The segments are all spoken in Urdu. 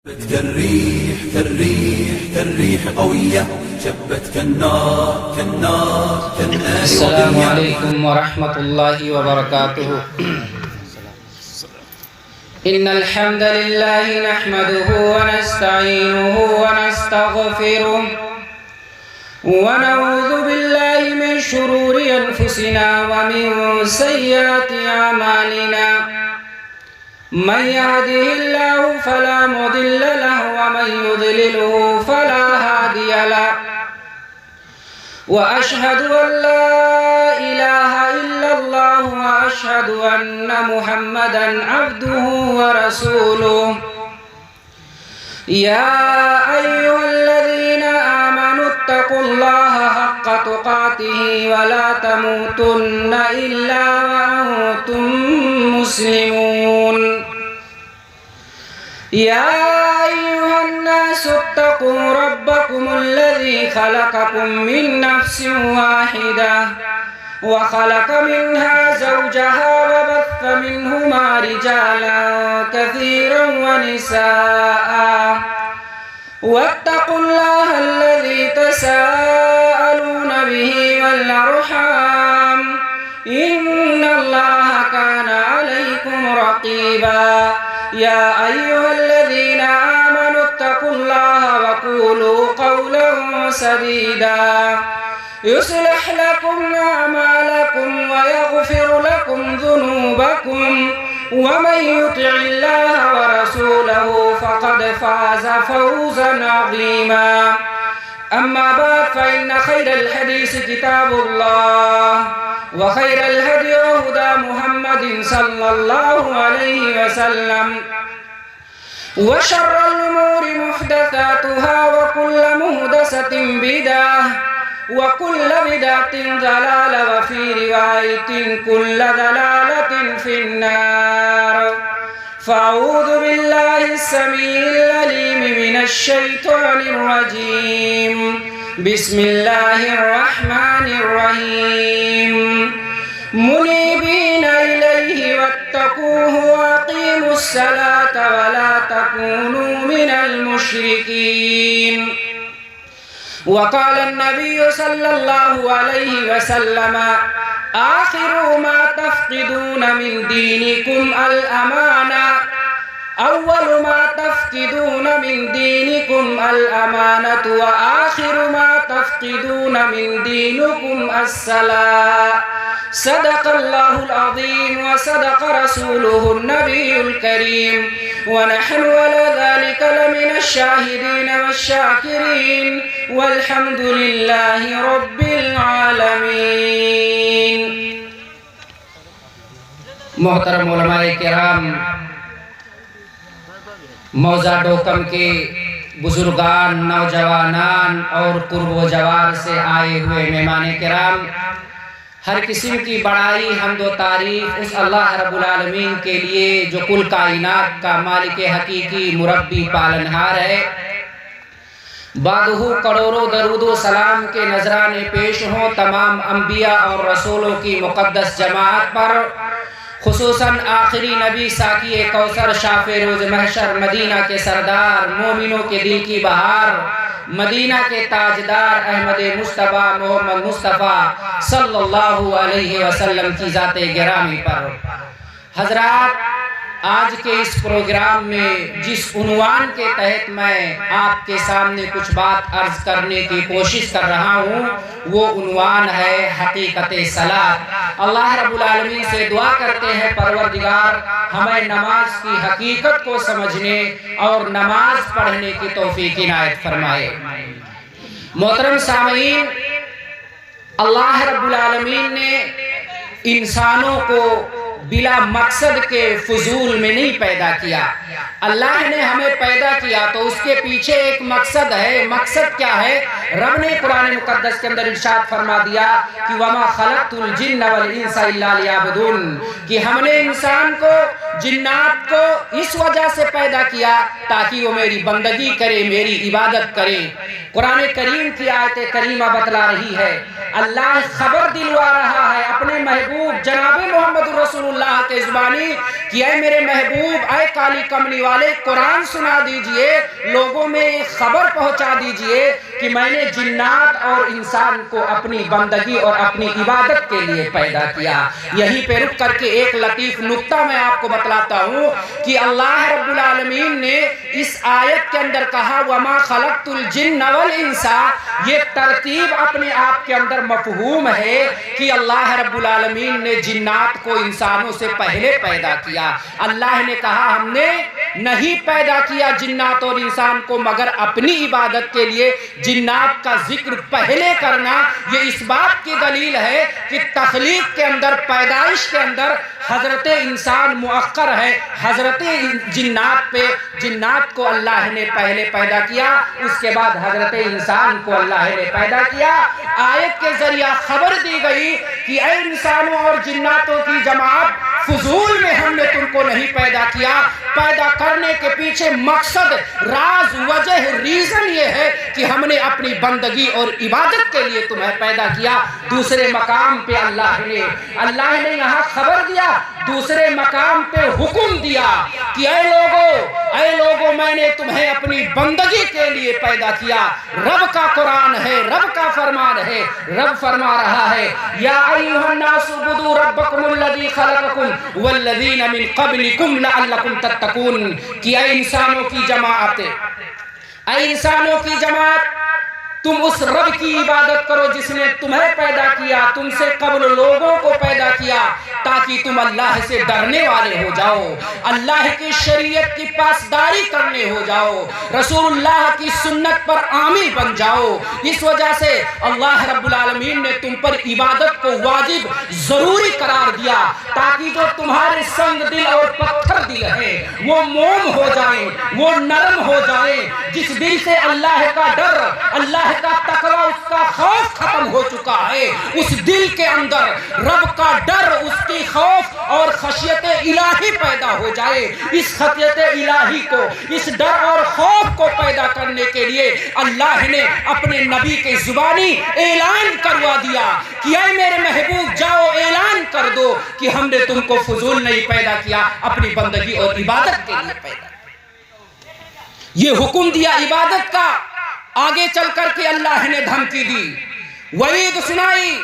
كالريح كالريح كالريح قوية شبت كالنار كالنار كالنار. السلام عليكم ورحمة الله وبركاته. إن الحمد لله نحمده ونستعينه ونستغفره ونعوذ بالله من شرور أنفسنا ومن سيئات أعمالنا. من يهده الله فلا مضل له ومن يضلله فلا هادي له. وأشهد أن لا إله إلا الله وأشهد أن محمدا عبده ورسوله. يا أيها الذين آمنوا اتقوا الله حق تقاته ولا تموتن إلا وأنتم مسلمون. يا أيها الناس اتقوا ربكم الذي خلقكم من نفس واحدة وخلق منها زوجها وبث منهما رجالا كثيرا ونساء. واتقوا الله الذي تساءلون به والأرحام إن الله كان عليكم رقيبا. يا أيها الذين آمنوا اتقوا الله وقولوا قولا سديدا يصلح لكم أعمالكم ويغفر لكم ذنوبكم ومن يطع الله ورسوله فقد فاز فوزا عظيما. أما بعد فإن خير الحديث كتاب الله وخير الهدي هدى محمد صلى الله عليه وسلم وشر الأمور محدثاتها وكل محدثة بدعة وكل بدعة ضلالة وفي رواية كل ضلالة في النار. فأعوذ بالله السميع العليم من الشيطان الرجيم. بسم الله الرحمن الرحيم. منيبين إليه واتقوه وأقيموا الصلاة ولا تكونوا من المشركين. وقال النبي صلى الله عليه وسلم آخر ما تفقدون من دينكم الأمانة. أول ما تفقدون من دينكم الأمانة وآخر ما تفقدون من دينكم الصلاة. صدق الله العظيم وصدق رسوله النبي الكريم ونحن على ذلك لمن الشاهدين والشاكرين والحمد لله رب العالمين. محترم علماء کرام، موزہ ڈوکم کے بزرگان، نوجوانان اور قرب و جوار سے آئے ہوئے مہمان کرام، ہر قسم کی بڑائی حمد و تعریف اس اللہ رب العالمین کے لیے جو کل کائنات کا مالک حقیقی مربی پالنہار ہے. بعدہ کروڑوں درود و سلام کے نذرانے پیش ہوں تمام انبیاء اور رسولوں کی مقدس جماعت پر، خصوصاً آخری نبی ساقی کوثر شاف روز محشر، مدینہ کے سردار، مومنوں کے دل کی بہار، مدینہ کے تاجدار احمد مصطفیٰ محمد مصطفیٰ صلی اللہ علیہ وسلم کی ذات گرامی پر. حضرات، آج کے اس پروگرام میں جس عنوان کے تحت میں آپ کے سامنے کچھ بات عرض کرنے کی کوشش کر رہا ہوں وہ عنوان ہے حقیقت صلاۃ. اللہ رب العالمین سے دعا کرتے ہیں پروردگار ہمیں نماز کی حقیقت کو سمجھنے اور نماز پڑھنے کی توفیق عنایت فرمائے. محترم سامعین، اللہ رب العالمین نے انسانوں کو بلا مقصد کے فضول میں نہیں پیدا کیا. اللہ نے ہمیں پیدا کیا تو اس کے پیچھے ایک مقصد ہے. مقصد کیا ہے؟ رب نے قرآن مقدس کے اندر ارشاد فرما دیا کہ وَمَا خَلَقْتُ الْجِنَّ وَالْإِنسَ إِلَّا لِيَعْبُدُونِ، کہ ہم نے انسان کو جنات کو اس وجہ سے پیدا کیا تاکہ وہ میری بندگی کرے، میری عبادت کرے۔ قرآن کریم کی آیت کریمہ بتلا رہی ہے، اللہ خبر دلوا رہا ہے اپنے محبوب جناب محمد رسول اللہ کے زبانی کہ اے میرے محبوب، اے کالی کملی والے، قرآن سنا دیجئے، لوگوں میں خبر پہنچا دیجئے کہ میں نے جنات اور انسان کو اپنی بندگی اور اپنی عبادت کے لیے پیدا کیا۔ یہیں پہ رک کر کے ایک لطیف نکتہ میں آپ کو بتلاتا ہوں کہ اللہ رب العالمین نے اس آیت کے اندر کہا وَمَا خَلَقْتُ الْجِنَّ وَالْإِنسَ، یہ ترتیب اپنے آپ کے اندر مفہوم ہے کہ اللہ رب العالمین نے جنات کو انسانوں سے پہلے پیدا کیا۔ اللہ نے کہا ہم نے نہیں پیدا کیا جنات اور انسان کو مگر اپنی عبادت کے لیے۔ جنات کا ذکر پہلے کرنا یہ اس بات کی دلیل ہے کہ تخلیق کے اندر، پیدائش کے اندر حضرت انسان مؤخر ہے، حضرت جنات کو اللہ نے پہلے پیدا کیا، اس کے بعد حضرت انسان کو اللہ نے پیدا کیا۔ آیت کے ذریعہ خبر دی گئی کہ اے انسانوں اور جناتوں کی جماعت، فضول میں ہم نے تم کو نہیں پیدا کیا، پیدا کرنے کے پیچھے مقصد، راز، وجہ، ریزن یہ ہے کہ ہم نے اپنی بندگی اور عبادت کے لیے تمہیں پیدا کیا۔ دوسرے مقام پہ اللہ نے یہاں خبر دیا، دوسرے مقام پہ حکم دیا کہ اے لوگو میں نے تمہیں اپنی بندگی کے لیے پیدا کیا۔ رب کا قرآن ہے، رب کا فرمان ہے، رب فرما رہا ہے یا ایھا الناس اعبدوا ربکم الذی خلقکم والذین من قبلکم لعلکم تتقون، کہ اے انسانوں کی جماعت، تم اس رب کی عبادت کرو جس نے تمہیں پیدا کیا، تم سے قبل لوگوں کو پیدا کیا تاکہ تم اللہ سے ڈرنے والے ہو جاؤ، اللہ کی شریعت کی پاسداری کرنے ہو جاؤ، رسول اللہ کی سنت پر عامل بن جاؤ۔ اس وجہ سے اللہ رب العالمین نے تم پر عبادت کو واجب ضروری قرار دیا تاکہ جو تمہارے سنگ دل اور پتھر دل ہیں وہ موم ہو جائیں، وہ نرم ہو جائیں۔ جس دل سے اللہ کا ڈر، اللہ کا تقوی، اس کا خوف ختم ہو چکا ہے، اس دل کے اندر رب کا ڈر، اس کی خوف اور خشیت الہی پیدا ہو جائے۔ اس خشیت الہی کو، اس ڈر اور خوف کو پیدا کرنے کے لیے اللہ نے اپنے نبی کے زبانی اعلان کروا دیا کہ اے میرے محبوب، جاؤ اعلان کر دو کہ ہم نے تم کو فضول نہیں پیدا کیا، اپنی بندگی اور عبادت کے لیے پیدا کیا۔ یہ حکم دیا عبادت کا۔ آگے چل کر کے اللہ نے دھمکی دی، وعید سنائی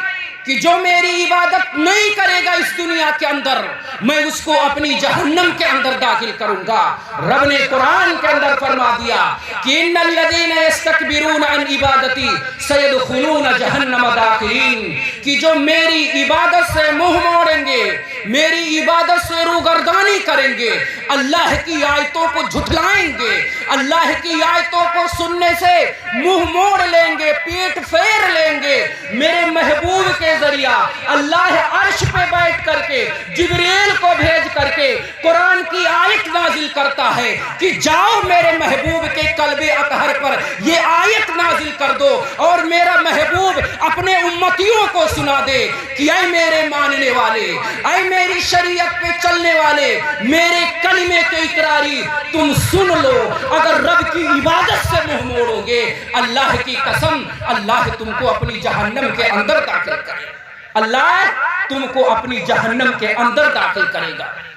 کہ جو میری عبادت نہیں کرے گا اس دنیا کے اندر، میں اس کو اپنی جہنم کے اندر داخل کروں گا۔ رب نے قرآن کے اندر فرما دیا کہ ان الذین یستکبرون عن عبادتی سیدخلون جہنم داخلین، کہ جو میری عبادت سے منہ موڑیں گے، میری عبادت سے روگردانی کریں گے، اللہ کی آیتوں کو جھٹلائیں گے، اللہ کی آیتوں کو سننے سے منہ موڑ لیں گے، پیٹ پھیر لیں گے، میرے محبوب کے ذریعہ اللہ عرش پہ بیٹھ کر کے جبریل کو بھیج کر کے قرآن کی آیت نازل کرتا ہے کہ جاؤ میرے محبوب کے قلب اطہر پر یہ آیت نازل کر دو، اور میرا محبوب اپنے امتیوں کو سنا دے کہ اے میرے ماننے والے، اے میری شریعت پہ چلنے والے، میرے کلمے کے اقراری، تم سن لو، اگر رب کی عبادت سے منہ موڑو گے، اللہ کی قسم، اللہ تم کو اپنی جہنم کے اندر داخل کرے گا، اللہ تم کو اپنی جہنم کے اندر داخل کرے گا۔